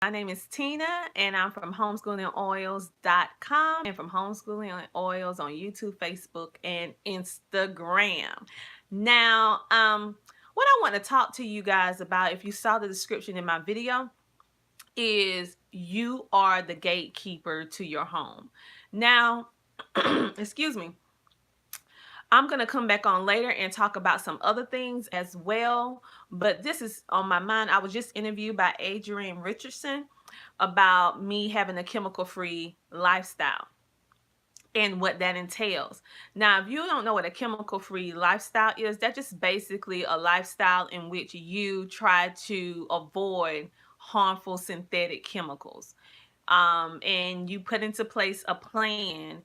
My name is Tina, and I'm from homeschoolingoils.com and from Homeschooling and Oils on YouTube, Facebook, and Instagram. Now, what I want to talk to you guys about, if you saw the description in my video, is you are the gatekeeper to your home. Now, excuse me. I'm going to come back on later and talk about some other things as well. But this is on my mind. I was just interviewed by Adrienne Richardson about me having a chemical-free lifestyle and what that entails. Now, if you don't know what a chemical-free lifestyle is, that's just basically a lifestyle in which you try to avoid harmful synthetic chemicals. And you put into place a plan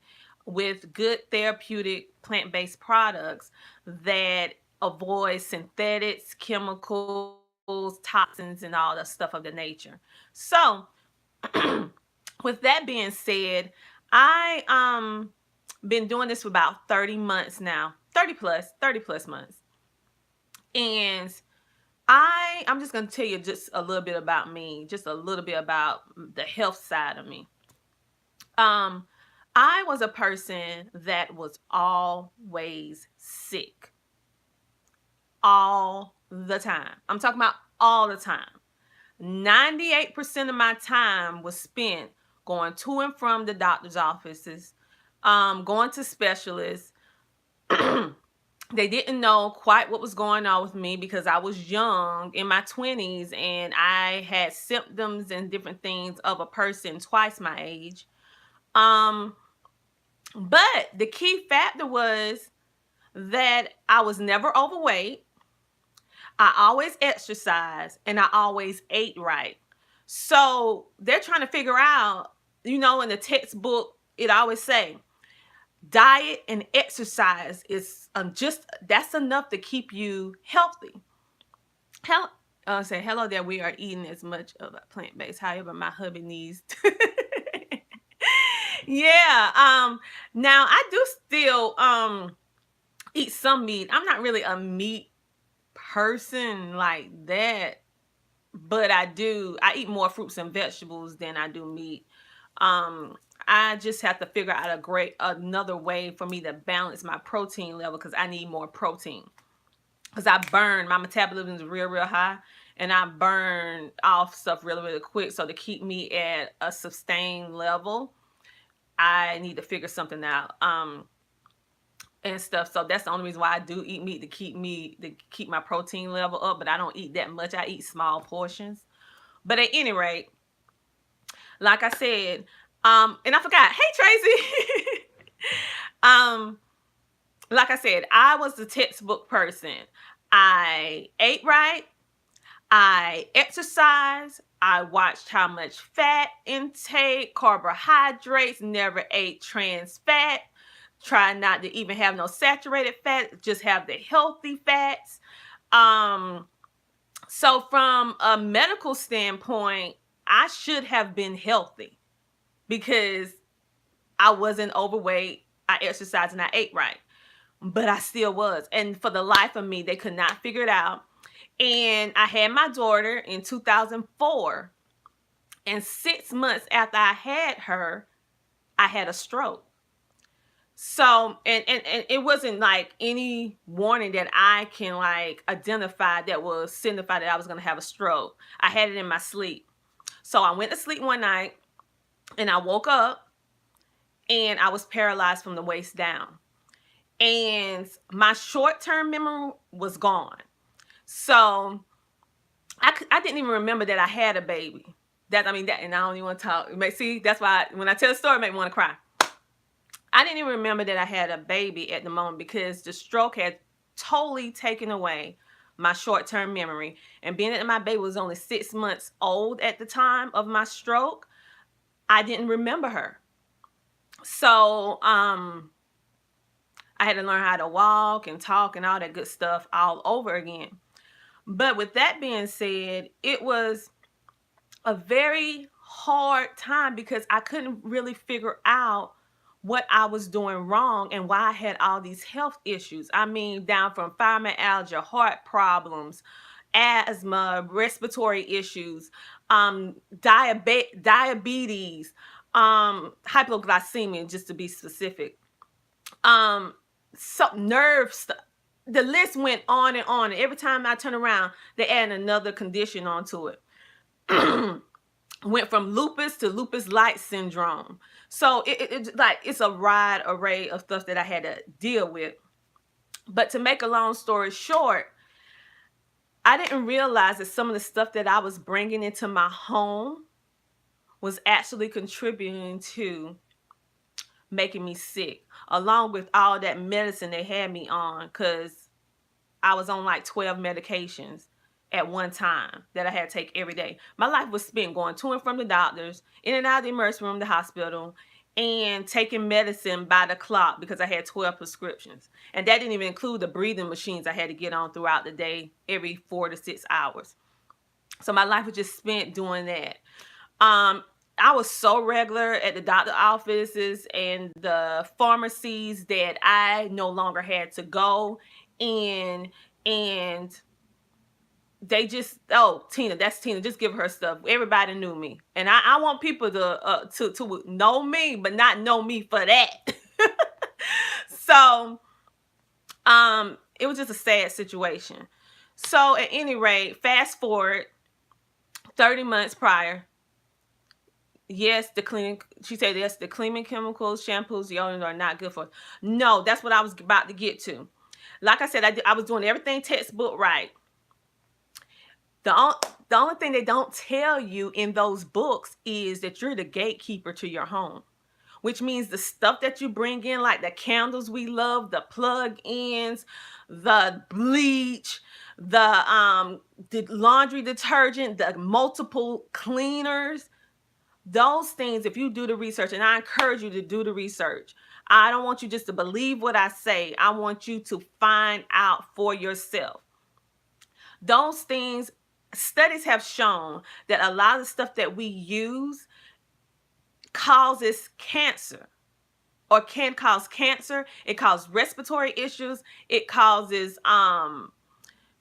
with good therapeutic plant-based products that avoid synthetics, chemicals, toxins, and all the stuff of the nature. So, with that being said, I been doing this for about 30 months now, 30 plus months. And I'm just going to tell you just a little bit about me, just a little bit about the health side of me. I was a person that was always sick. All the time. I'm talking about all the time. 98% of my time was spent going to and from the doctor's offices, going to specialists. They didn't know quite what was going on with me because I was young in my 20s and I had symptoms and different things of a person twice my age. But the key factor was that I was never overweight. I always exercised and I always ate right. So they're trying to figure out, in the textbook, it always say diet and exercise is just that's enough to keep you healthy. Hello, say hello there. We are eating as much of a plant based. However, my hubby needs. Yeah. Now I do still eat some meat. I'm not really a meat person like that, but I eat more fruits and vegetables than I do meat. I just have to figure out another way for me to balance my protein level because I need more protein. Because my metabolism is real high, and I burn off stuff really quick. So to keep me at a sustained level, I need to figure something out. And stuff. So that's the only reason why I do eat meat, to keep my protein level up, but I don't eat that much. I eat small portions. But at any rate, like I said, and I forgot, hey Tracy. um, like I said, I was the textbook person. I ate right, I exercised, I watched how much fat intake, carbohydrates, never ate trans fat. Try not to even have no saturated fat, just have the healthy fats. So from a medical standpoint, I should have been healthy because I wasn't overweight, I exercised, and I ate right. But I still was. And for the life of me, they could not figure it out. And I had my daughter in 2004. And 6 months after I had her, I had a stroke. So, and it wasn't like any warning that I can like identify that was signify that I was going to have a stroke. I had it in my sleep. So I went to sleep one night and I woke up and I was paralyzed from the waist down. And my short-term memory was gone. So I didn't even remember that I had a baby. And I don't even want to talk. See, that's why when I tell the story, it made me want to cry. I didn't even remember that I had a baby at the moment because the stroke had totally taken away my short-term memory. And being that my baby was only 6 months old at the time of my stroke, I didn't remember her. So I had to learn how to walk and talk and all that good stuff all over again. But with that being said, it was a very hard time because I couldn't really figure out what I was doing wrong and why I had all these health issues. I mean, down from fibromyalgia, heart problems, asthma, respiratory issues, diabetes, hypoglycemia, just to be specific. So nerve stuff. The list went on and on. Every time I turn around, they add another condition onto it. Went from lupus to lupus light syndrome. So it's a wide array of stuff that I had to deal with. But to make a long story short, I didn't realize that some of the stuff that I was bringing into my home was actually contributing to making me sick, along with all that medicine they had me on, because I was on like 12 medications at one time that I had to take every day. My life was spent going to and from the doctors, in and out of the emergency room, the hospital, and taking medicine by the clock because I had 12 prescriptions. And that didn't even include the breathing machines I had to get on throughout the day every 4 to 6 hours. So my life was just spent doing that. I was so regular at the doctor offices and the pharmacies that I no longer had to go in, and they just, oh, Tina, that's Tina, just give her stuff. Everybody knew me, and I want people to know me, but not know me for that. So it was just a sad situation. So at any rate, fast forward 30 months prior. Yes, she said, yes, the cleaning chemicals, shampoos, deodorants are not good for us. No, that's what I was about to get to. Like I said, I was doing everything textbook right. The only thing they don't tell you in those books is that you're the gatekeeper to your home, which means the stuff that you bring in, like the candles we love, the plug-ins, the bleach, the laundry detergent, the multiple cleaners, those things, if you do the research, and I encourage you to do the research. I don't want you just to believe what I say. I want you to find out for yourself. Those things, studies have shown that a lot of the stuff that we use causes cancer, or can cause cancer. It causes respiratory issues. It causes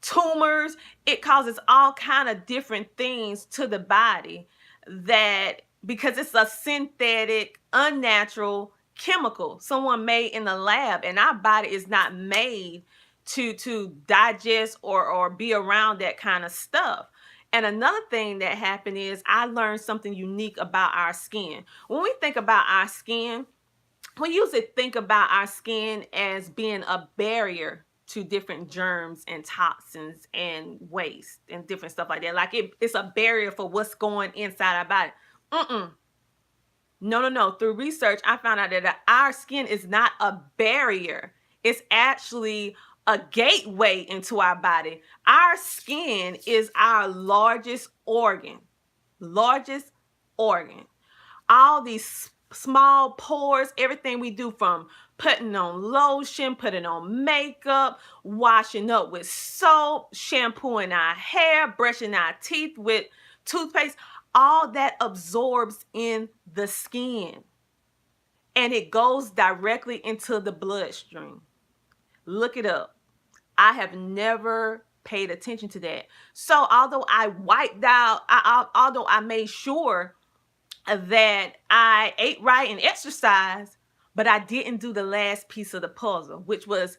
tumors. It causes all kind of different things to the body, that because it's a synthetic, unnatural chemical someone made in the lab, and our body is not made to digest or be around that kind of stuff. And another thing that happened is I learned something unique about our skin. When we think about our skin, we usually think about our skin as being a barrier to different germs and toxins and waste and different stuff like that. Like it's a barrier for what's going inside our body. No. Through research, I found out that our skin is not a barrier. It's actually a gateway into our body. Our skin is our largest organ. Largest organ. All these small pores, everything we do, from putting on lotion, putting on makeup, washing up with soap, shampooing our hair, brushing our teeth with toothpaste, all that absorbs in the skin, and it goes directly into the bloodstream. Look it up. I have never paid attention to that. So although I wiped out, although I made sure that I ate right and exercised, but I didn't do the last piece of the puzzle, which was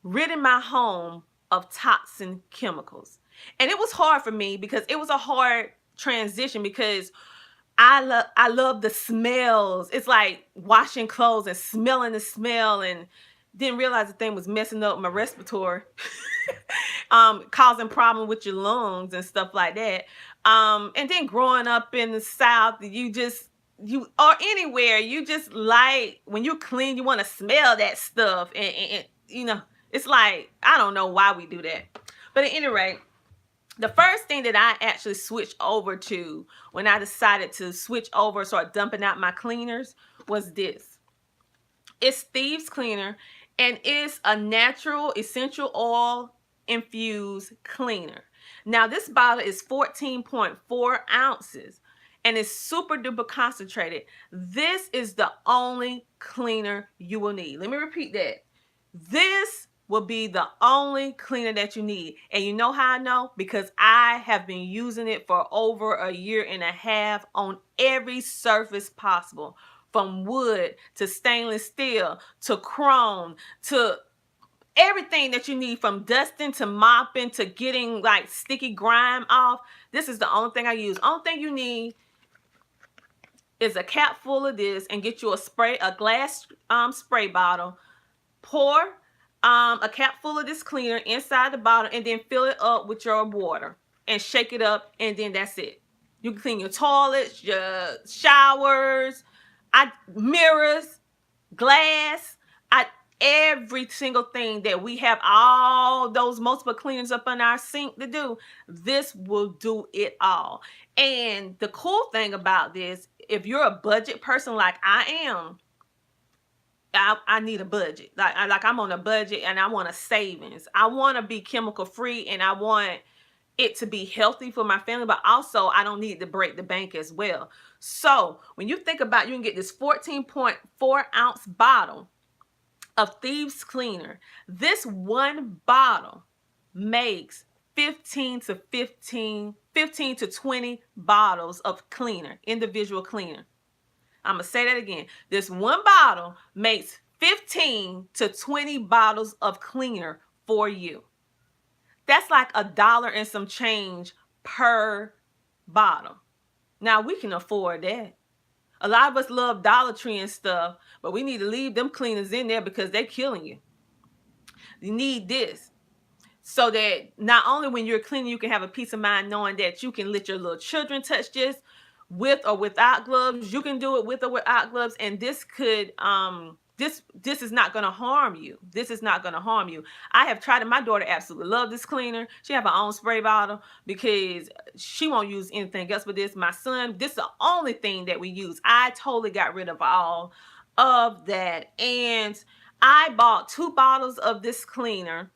ridding my home of toxin chemicals. And it was hard for me because it was a hard transition, because I love the smells. It's like washing clothes and smelling the smell, and didn't realize the thing was messing up my respiratory, causing problem with your lungs and stuff like that. And then growing up in the South, or anywhere, you just like, when you clean, you want to smell that stuff. And it's like, I don't know why we do that. But at any rate, the first thing that I actually switched over to when I decided to switch over, start dumping out my cleaners, was this. It's Thieves Cleaner, and it's a natural essential oil infused cleaner. Now, this bottle is 14.4 ounces, and it's super duper concentrated. This is the only cleaner you will need. Let me repeat that. This will be the only cleaner that you need. And you know how I know? Because I have been using it for over a year and a half on every surface possible, from wood to stainless steel to chrome to everything that you need, from dusting to mopping to getting like sticky grime off. This is the only thing I use. Only thing you need is a cap full of this, and get you a glass spray bottle. Pour a cap full of this cleaner inside the bottle, and then fill it up with your water and shake it up, and then that's it. You can clean your toilets, your showers, mirrors, glass, every single thing that we have all those multiple cleaners up in our sink to do. This will do it all. And the cool thing about this, if you're a budget person like I am, I need a budget. Like I'm on a budget, and I want a savings. I want to be chemical free, and I want it to be healthy for my family, but also I don't need to break the bank as well. So when you think about, you can get this 14.4 ounce bottle of Thieves Cleaner. This one bottle makes 15 to 20 bottles of cleaner, individual cleaner. I'm going to say that again. This one bottle makes 15 to 20 bottles of cleaner for you. That's like $1 and some change per bottle. Now, we can afford that. A lot of us love Dollar Tree and stuff, but we need to leave them cleaners in there because they're killing you. You need this so that not only when you're cleaning, you can have a peace of mind knowing that you can let your little children touch this with or without gloves. You can do it with or without gloves, and this could this is not going to harm you. This is not going to harm you. I have tried it. My daughter absolutely loves this cleaner. She have her own spray bottle because she won't use anything else but this. My son, this is the only thing that we use. I totally got rid of all of that, and I bought 2 bottles of this cleaner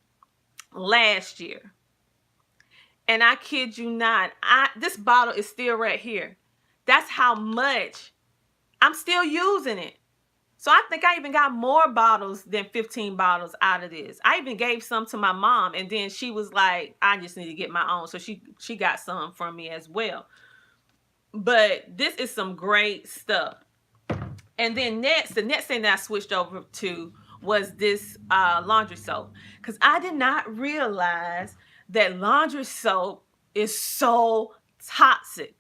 last year, and I kid you not, this bottle is still right here. That's how much I'm still using it. So I think I even got more bottles than 15 bottles out of this. I even gave some to my mom, and then she was like, I just need to get my own. So she got some from me as well. But this is some great stuff. And then the next thing that I switched over to was this laundry soap, because I did not realize that laundry soap is so toxic.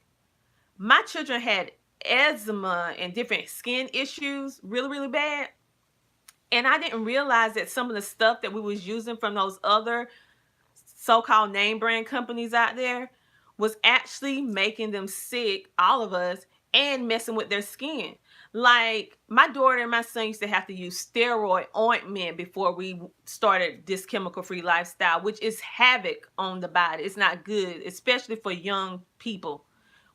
My children had eczema and different skin issues really, really bad. And I didn't realize that some of the stuff that we was using from those other so-called name brand companies out there was actually making them sick, all of us, and messing with their skin. Like, my daughter and my son used to have to use steroid ointment before we started this chemical-free lifestyle, which is havoc on the body. It's not good, especially for young people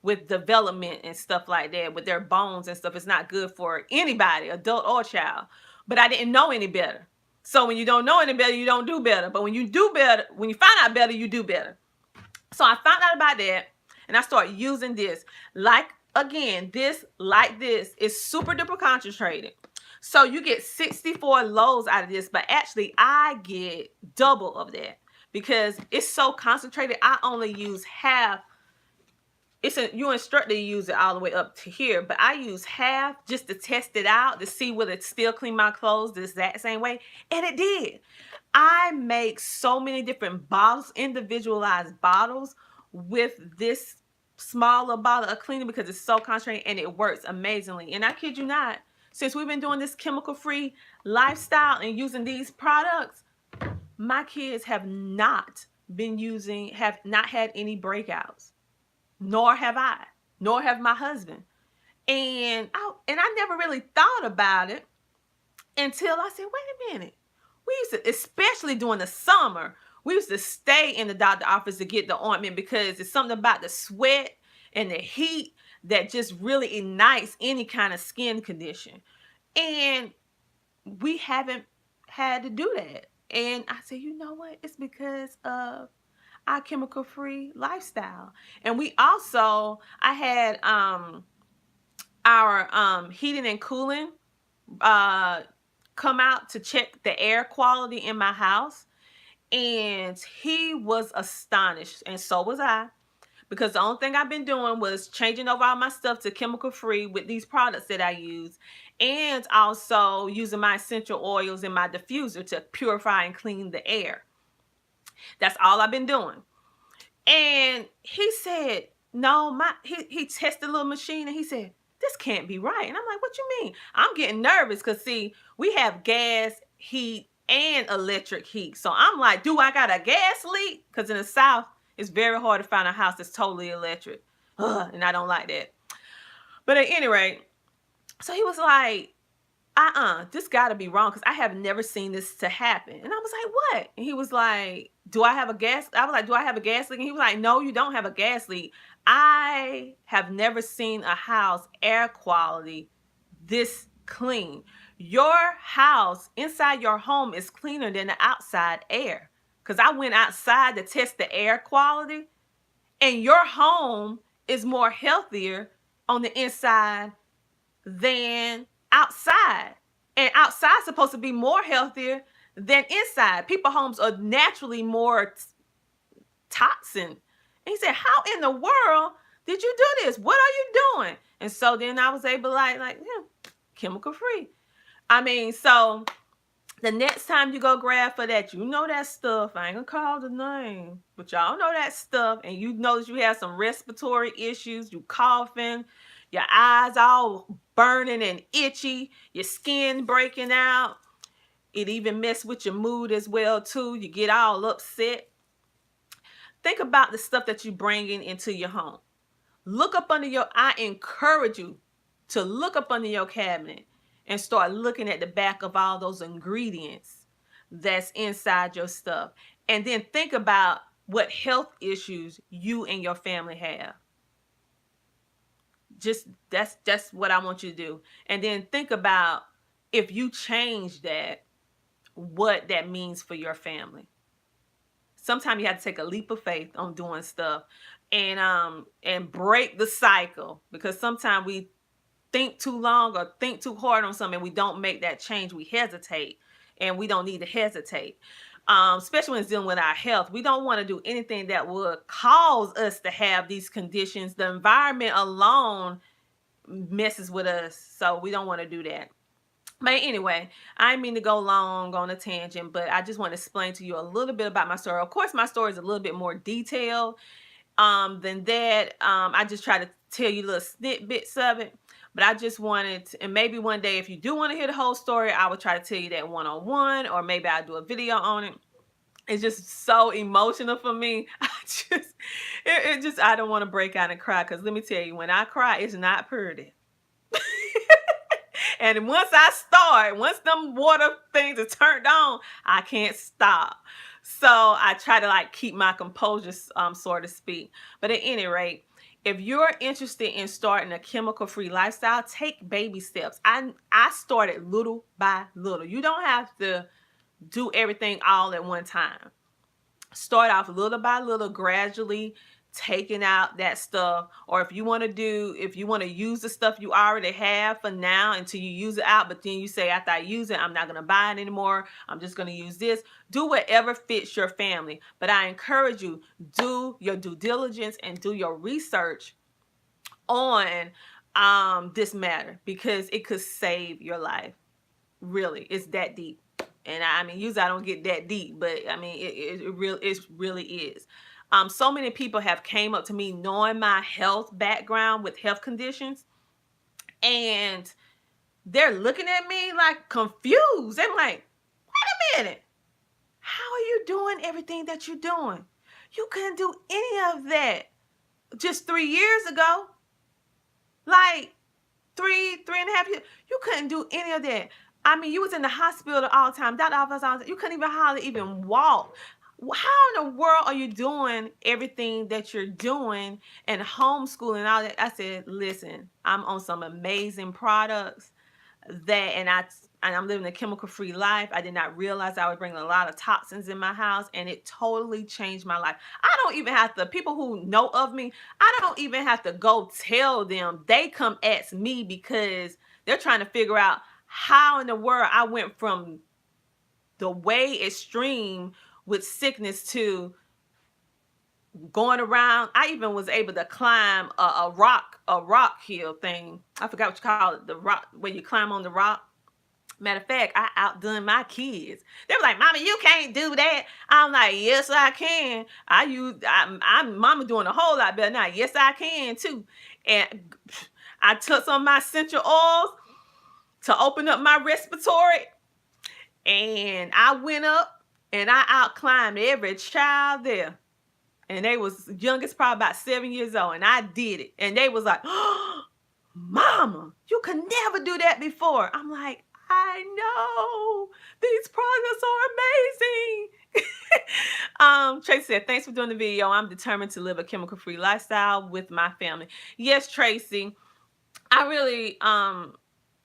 with development and stuff like that, with their bones and stuff. It's not good for anybody, adult or child. But I didn't know any better. So when you don't know any better, you don't do better. But when you do better, when you find out better, you do better. So I found out about that, and I started using this. Again, this is super duper concentrated. So you get 64 loads out of this, but actually I get double of that because it's so concentrated. I only use half. You instructed to use it all the way up to here, but I use half just to test it out to see whether it still clean my clothes the exact same way, and it did. I make so many different bottles, individualized bottles with this smaller bottle of cleaner because it's so concentrated and it works amazingly. And I kid you not, since we've been doing this chemical-free lifestyle and using these products, my kids have not had any breakouts. Nor have I, nor have my husband. And I never really thought about it until I said, wait a minute. We used to, especially during the summer, we used to stay in the doctor's office to get the ointment because it's something about the sweat and the heat that just really ignites any kind of skin condition. And we haven't had to do that. And I said, you know what? It's because of our chemical-free lifestyle. And we also, I had our heating and cooling come out to check the air quality in my house, and he was astonished, and so was I, because the only thing I've been doing was changing over all my stuff to chemical free with these products that I use, and also using my essential oils in my diffuser to purify and clean the air. That's all I've been doing. And he said, no, he tested a little machine and he said, this can't be right. And I'm like, what you mean? I'm getting nervous because, see, we have gas, heat, and electric heat. So I'm like, do I got a gas leak? Because in the South, it's very hard to find a house that's totally electric. And I don't like that. But at any rate, so he was like, this gotta be wrong, because I have never seen this to happen. And I was like, what? And he was like, do I have a gas? I was like, do I have a gas leak? And he was like, no, you don't have a gas leak. I have never seen a house air quality this clean. Your house inside your home is cleaner than the outside air. Because I went outside to test the air quality, and your home is more healthier on the inside than outside. And outside's supposed to be more healthier than inside. People's homes are naturally more toxin. And he said, how in the world did you do this? What are you doing? And so then I was able to chemical free. I mean, so the next time you go grab for that, you know that stuff. I ain't gonna call the name, but y'all know that stuff. And you notice you have some respiratory issues, you coughing, your eyes all burning and itchy, your skin breaking out. It even messes with your mood as well too. You get all upset. Think about the stuff that you bringing into your home. I encourage you to look up under your cabinet and start looking at the back of all those ingredients that's inside your stuff. And then think about what health issues you and your family have. That's what I want you to do. And then think about, if you change that, what that means for your family. Sometimes you have to take a leap of faith on doing stuff and break the cycle, because sometimes we think too long or think too hard on something and we don't make that change. We hesitate, and we don't need to hesitate. Especially when it's dealing with our health. We don't want to do anything that would cause us to have these conditions. The environment alone messes with us, so we don't want to do that. But anyway, I didn't mean to go long on a tangent, but I just want to explain to you a little bit about my story. Of course, my story is a little bit more detailed than that. I just try to tell you little snippets of it. But I just wanted to, and maybe one day, if you do want to hear the whole story, I will try to tell you that one-on-one, or maybe I'll do a video on it. It's just so emotional for me. I don't want to break out and cry, because let me tell you, when I cry, it's not pretty. And once them water things are turned on, I can't stop. So I try to keep my composure, so to speak. But at any rate, if you're interested in starting a chemical-free lifestyle, take baby steps. I started little by little. You don't have to do everything all at one time. Start off little by little, gradually taking out that stuff. Or if you want to use the stuff you already have for now until you use it out, but then you say, after I use it, I'm not going to buy it anymore, I'm just going to use this. Do whatever fits your family. But I encourage you, do your due diligence and do your research on this matter, because it could save your life. Really, it's that deep. And I mean, usually I don't get that deep, but I mean, it really is. So many people have came up to me knowing my health background with health conditions, and they're looking at me confused. I'm like, wait a minute. How are you doing everything that you're doing? You couldn't do any of that just 3 years ago. 3.5 years. You couldn't do any of that. I mean, you was in the hospital all the time. Doctor office all the time. You couldn't even hardly even walk. How in the world are you doing everything that you're doing and homeschooling and all that? I said, listen, I'm on some amazing products and I'm living a chemical-free life. I did not realize I was bringing a lot of toxins in my house, and it totally changed my life. I don't even have to, people who know of me, I don't even have to go tell them. They come ask me because they're trying to figure out, how in the world I went from the way extreme with sickness to going around. I even was able to climb a rock hill thing. I forgot what you call it, the rock where you climb on the rock. Matter of fact, I outdone my kids. They were like, "Mama, you can't do that." I'm like, "Yes, I can. I'm Mama doing a whole lot better now. Yes, I can too." And I took some of my essential oils to open up my respiratory, and I went up and I outclimbed every child there. And they was youngest probably about 7 years old, and I did it. And they was like, "Oh, Mama, you could never do that before." I'm like, "I know. These products are amazing." Tracy said, "Thanks for doing the video. I'm determined to live a chemical-free lifestyle with my family." Yes, Tracy. I really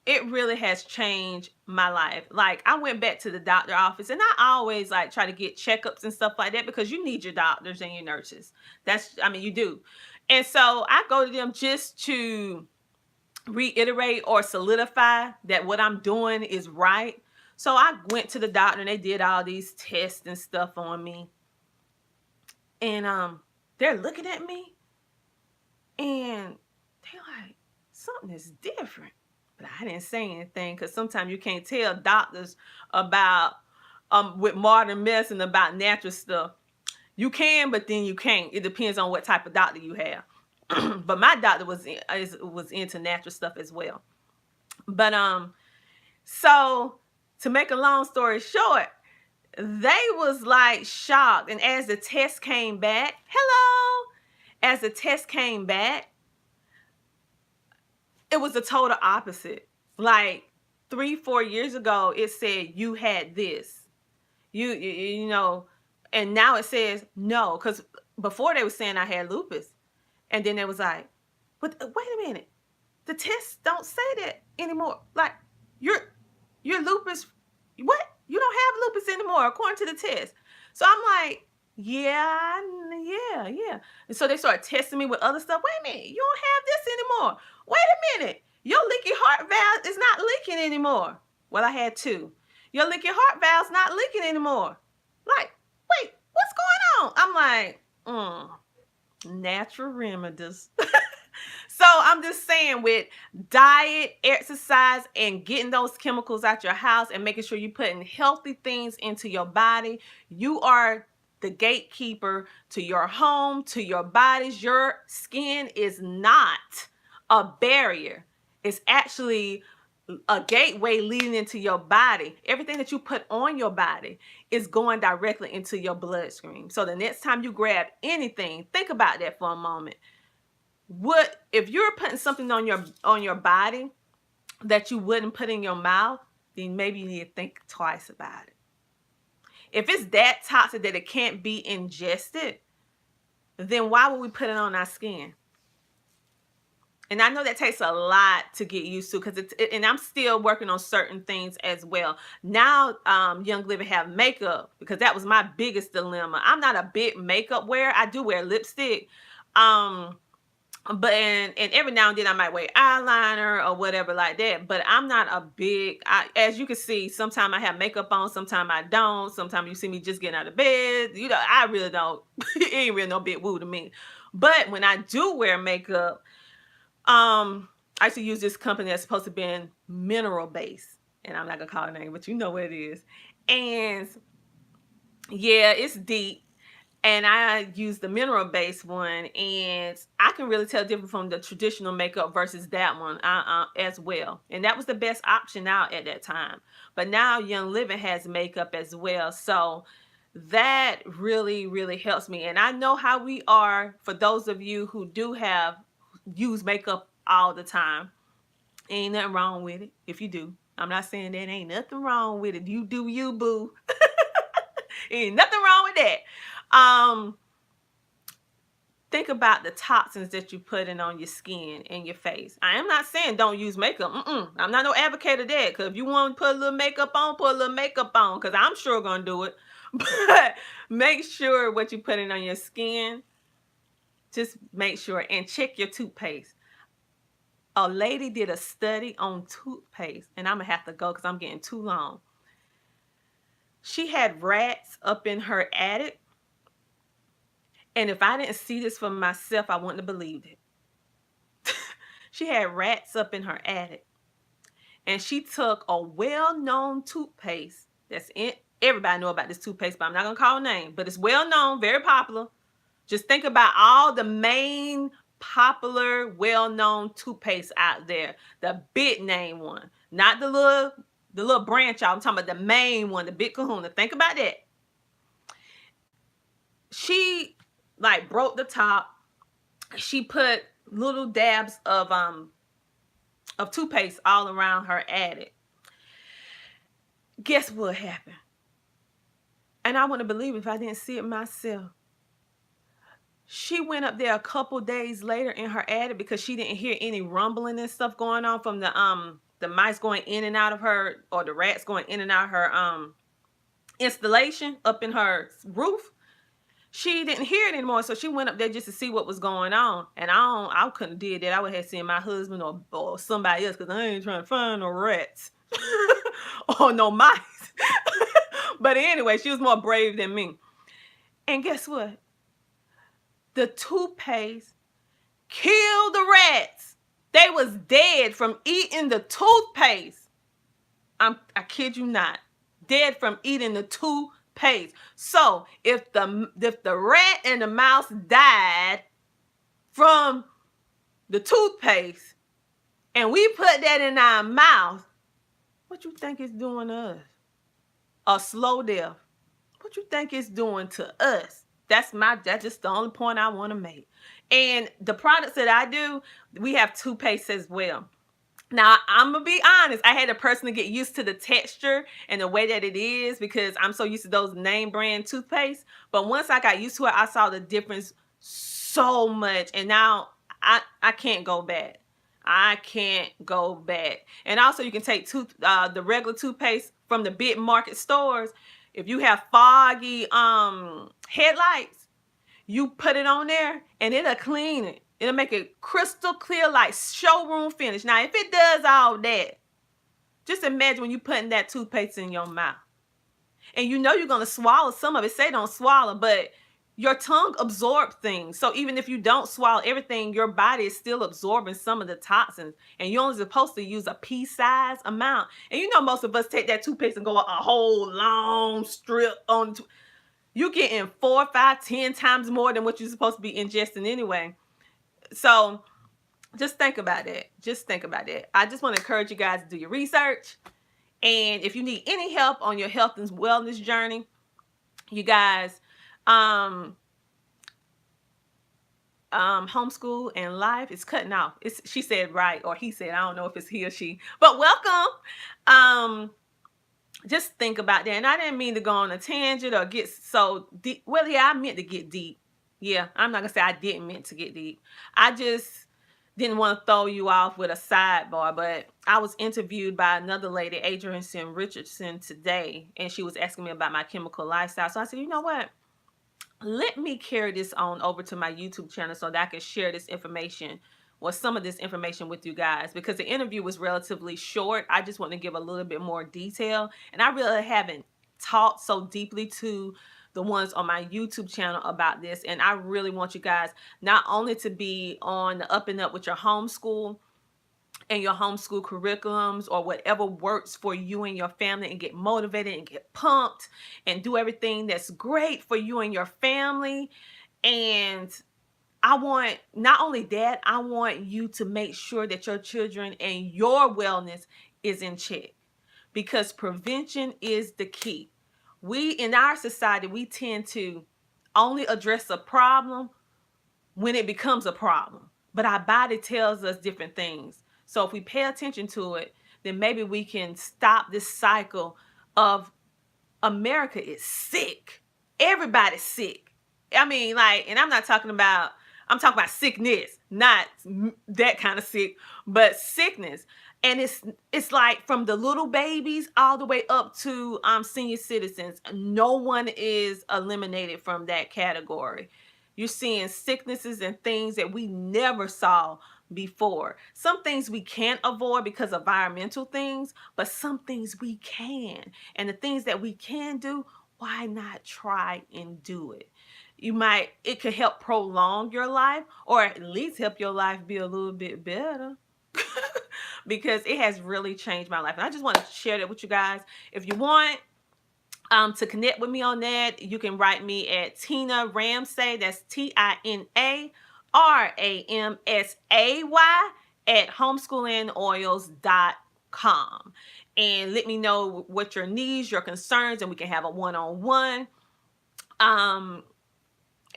it really has changed my life. Like, I went back to the doctor office, and I always like try to get checkups and stuff like that, because you need your doctors and your nurses. I mean, you do. And so I go to them just to reiterate or solidify that what I'm doing is right. So I went to the doctor, and they did all these tests and stuff on me. And they're looking at me, and they're like, "Something is different." But I didn't say anything, because sometimes you can't tell doctors about with modern medicine about natural stuff. You can, but then you can't. It depends on what type of doctor you have. But my doctor was into natural stuff as well. But so to make a long story short, they was like shocked. And as the test came back, as the test came back, it was the total opposite. Like 3-4 years ago, it said you had this, you know, and now it says no. Because before they were saying I had lupus, and then they was like, "But wait a minute, the tests don't say that anymore. Like you're lupus. What? You don't have lupus anymore according to the test." So I'm like, yeah. And so they started testing me with other stuff. "Wait a minute, you don't have this anymore. Wait a minute, your leaky heart valve is not leaking anymore." Well, I had two. "Your leaky heart valve's not leaking anymore." Like, wait, what's going on? I'm like, natural remedies. So I'm just saying, with diet, exercise, and getting those chemicals out your house and making sure you're putting healthy things into your body, you are the gatekeeper to your home, to your bodies. Your skin is not a barrier. It's actually a gateway leading into your body. Everything that you put on your body is going directly into your bloodstream. So the next time you grab anything, think about that for a moment. What if you're putting something on your body that you wouldn't put in your mouth? Then maybe you need to think twice about it. If it's that toxic that it can't be ingested, then why would we put it on our skin? And I know that takes a lot to get used to, because and I'm still working on certain things as well. Now, Young Living have makeup, because that was my biggest dilemma. I'm not a big makeup wearer. I do wear lipstick. But every now and then I might wear eyeliner or whatever like that. But I'm not a big, as you can see, sometimes I have makeup on, sometimes I don't. Sometimes you see me just getting out of bed. You know, I really don't. It ain't really no big woo to me. But when I do wear makeup, I used to use this company that's supposed to be mineral based, and I'm not gonna call it name, but you know what it is. And yeah, it's deep. And I use the mineral based one, and I can really tell different from the traditional makeup versus that one as well. And that was the best option out at that time. But now Young Living has makeup as well. So that really, really helps me. And I know how we are, for those of you who do use makeup all the time. Ain't nothing wrong with it if you do. I'm not saying that ain't nothing wrong with it. You do you, boo. Ain't nothing wrong with that. Think about the toxins that you put in on your skin and your face. I am not saying don't use makeup. I'm not no advocate of that. Because if you want to put a little makeup on, put a little makeup on. Because I'm sure going to do it. But make sure what you put in on your skin. Just make sure, and check your toothpaste. A lady did a study on toothpaste, and I'm gonna have to go because I'm getting too long. She had rats up in her attic, and if I didn't see this for myself, I wouldn't have believed it. She had rats up in her attic, and she took a well-known toothpaste that's in. Everybody know about this toothpaste, but I'm not gonna call a name. But it's well known, very popular. Just think about all the main popular, well-known toothpaste out there. The big name one, not the little branch out. I'm talking about the main one, the big kahuna. Think about that. She like broke the top. She put little dabs of toothpaste all around her attic. Guess what happened? And I wouldn't believe it if I didn't see it myself. She went up there a couple days later in her attic because she didn't hear any rumbling and stuff going on from the mice going in and out of her, or the rats going in and out of her installation up in her roof. She didn't hear it anymore, so she went up there just to see what was going on. And I couldn't have did that. I would have seen my husband or somebody else, because I ain't trying to find no rats or no mice. But anyway, she was more brave than me. And guess what? The toothpaste killed the rats. They was dead from eating the toothpaste. I kid you not. Dead from eating the toothpaste. So if the rat and the mouse died from the toothpaste, and we put that in our mouth, what you think it's doing to us? A slow death. What you think it's doing to us? That's just the only point I want to make. And the products that I do, we have toothpaste as well. Now, I'm going to be honest. I had to personally get used to the texture and the way that it is, because I'm so used to those name brand toothpaste. But once I got used to it, I saw the difference so much. And now I can't go back. I can't go back. And also, you can take the regular toothpaste from the big market stores. If you have foggy headlights, you put it on there and it'll clean it. It'll make it crystal clear, like showroom finish. Now, if it does all that, just imagine when you're putting that toothpaste in your mouth. And you know you're going to swallow some of it. Say don't swallow, but your tongue absorbs things. So even if you don't swallow everything, your body is still absorbing some of the toxins. And you're only supposed to use a pea-sized amount. And you know most of us take that toothpaste and go a whole long strip on. You're getting 4, 5, 10 times more than what you're supposed to be ingesting anyway. So just think about that. Just think about that. I just want to encourage you guys to do your research. And if you need any help on your health and wellness journey, you guys, Homeschool and Life is cutting off. She said right, or he said, I don't know if it's he or she, but welcome. Just think about that. And I didn't mean to go on a tangent or get so deep. Well, yeah, I meant to get deep. Yeah, I'm not gonna say I didn't mean to get deep. I just didn't want to throw you off with a sidebar, but I was interviewed by another lady, Adrienne Richardson, today, and she was asking me about my chemical lifestyle. So I said, you know what? Let me carry this on over to my YouTube channel so that I can share this information, or some of this information, with you guys, because the interview was relatively short. I just want to give a little bit more detail, and I really haven't talked so deeply to the ones on my YouTube channel about this. And I really want you guys not only to be on the up and up with your homeschool and your homeschool curriculums, or whatever works for you and your family, and get motivated and get pumped and do everything that's great for you and your family. And I want, not only that, I want you to make sure that your children and your wellness is in check, because prevention is the key. We, in our society, we tend to only address a problem when it becomes a problem, but our body tells us different things. So if we pay attention to it, then maybe we can stop this cycle of America is sick. Everybody's sick. I mean, like, and I'm talking about sickness, not that kind of sick, but sickness. And it's like from the little babies all the way up to senior citizens. No one is eliminated from that category. You're seeing sicknesses and things that we never saw before. Some things we can't avoid because of environmental things, but some things we can. And the things that we can do, why not try and do it? It could help prolong your life, or at least help your life be a little bit better. Because it has really changed my life. And I just want to share that with you guys. If you want to connect with me on that, you can write me at Tina Ramsay. That's TinaRamsay at homeschoolingoils.com. And let me know what your needs, your concerns, and we can have a one-on-one.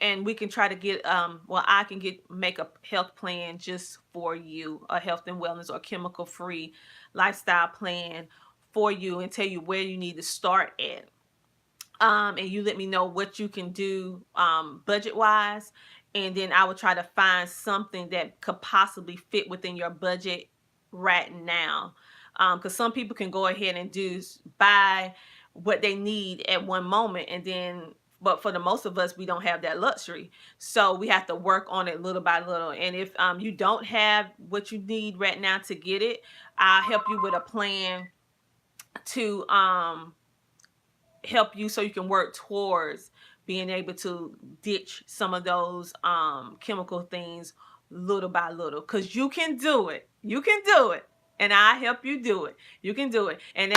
And we can try to get I can make a health plan just for you, a health and wellness or chemical free lifestyle plan for you, and tell you where you need to start at. And you let me know what you can do budget wise, and then I will try to find something that could possibly fit within your budget right now, because some people can go ahead and buy what they need at one moment, and then but for the most of us, we don't have that luxury, so we have to work on it little by little. And if you don't have what you need right now to get it, I'll help you with a plan to help you so you can work towards being able to ditch some of those chemical things little by little, because you can do it. You can do it, and I help you do it. You can do it. And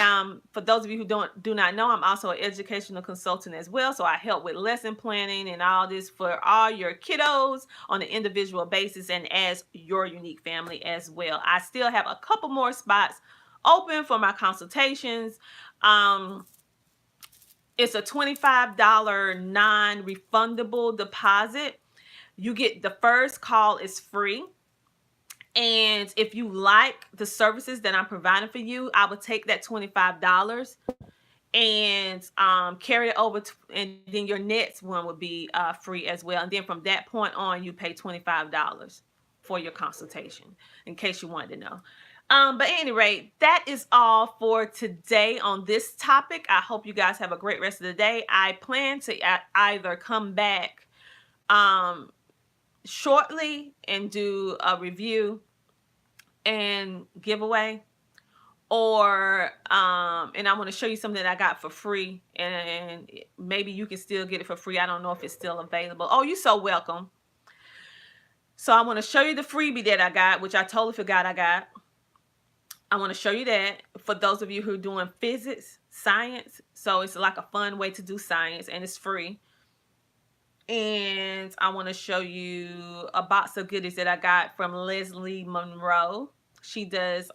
for those of you who do not know, I'm also an educational consultant as well, so I help with lesson planning and all this for all your kiddos on an individual basis and as your unique family as well. I still have a couple more spots open for my consultations. It's a $25 non-refundable deposit. You get the first call is free. And if you like the services that I'm providing for you, I would take that $25 and carry it over and then your next one would be free as well. And then from that point on, you pay $25 for your consultation, in case you wanted to know. But at any rate, that is all for today on this topic. I hope you guys have a great rest of the day. I plan to either come back shortly and do a review and giveaway, or and I want to show you something that I got for free, and maybe you can still get it for free. I don't know if it's still available. Oh, you're so welcome. So I want to show you the freebie that I got, which I totally forgot I got. I want to show you that for those of you who are doing physics, science. So it's like a fun way to do science, and it's free. And I want to show you a box of goodies that I got from Leslie Monroe. She does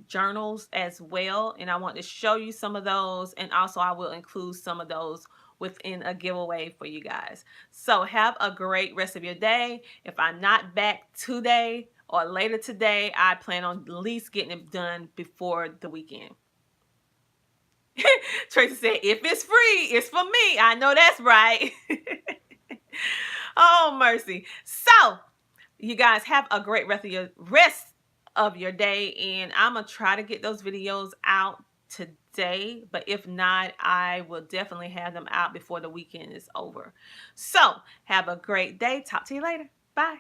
journals as well, and I want to show you some of those, and also I will include some of those within a giveaway for you guys. So have a great rest of your day. If I'm not back today or later today, I plan on at least getting it done before the weekend. Tracy said, if it's free, it's for me. I know that's right. Oh, mercy. So you guys have a great rest of your day, and I'm gonna try to get those videos out today, but if not, I will definitely have them out before the weekend is over. So have a great day. Talk to you later. Bye.